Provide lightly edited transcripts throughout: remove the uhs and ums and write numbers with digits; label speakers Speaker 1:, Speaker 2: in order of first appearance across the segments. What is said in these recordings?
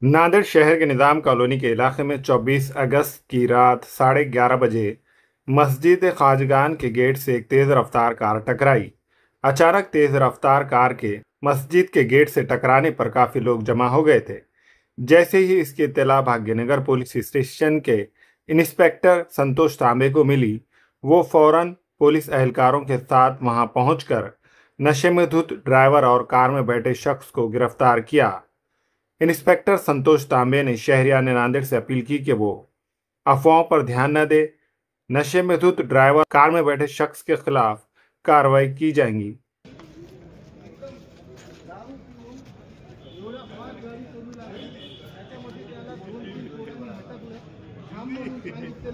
Speaker 1: नांदेड़ शहर के निजाम कॉलोनी के इलाके में 24 अगस्त की रात 11:30 बजे मस्जिद खाजगान के गेट से एक तेज रफ्तार कार टकराई। अचानक तेज रफ्तार कार के मस्जिद के गेट से टकराने पर काफी लोग जमा हो गए थे। जैसे ही इसकी इत्तला भाग्यनगर पुलिस स्टेशन के इंस्पेक्टर संतोष तांबे को मिली, वो फौरन पुलिस एहलकारों के साथ वहां पहुंचकर नशे में धुत ड्राइवर और कार में बैठे शख्स को गिरफ्तार किया। इंस्पेक्टर संतोष तांबे ने शहरियार नांदेड़ से अपील की कि वो अफवाहों पर ध्यान न दे। नशे में धुत ड्राइवर कार में बैठे शख्स के खिलाफ कार्रवाई की जाएगी।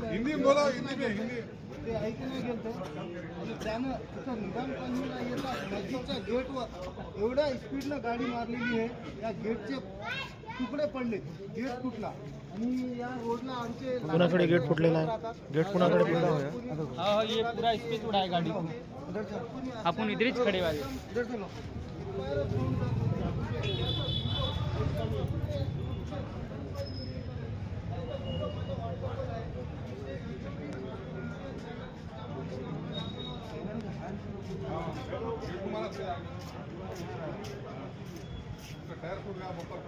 Speaker 2: हिंदी में बोला, हिंदी में हिंदी ते ऐकून गेलतो आणि त्यानं तिथं निजाम कॉलनीला येतात मस्जिदच्या गेटवर एवढ्या स्पीडनं गाडी मारलेली आहे, या गेटचे तुकडे पडले, गेट तुटला आणि या रोडला आमचे
Speaker 3: कुणाकडे गेट फुटलेला आहे? गेट कुणाकडे फुटला है?
Speaker 4: हाँ ये पूरा स्पेस उड़ा है गाड़ी को। अपन इधर ही खड़े वाले।
Speaker 2: इधर चलो। टायर फूट गया, बम्पर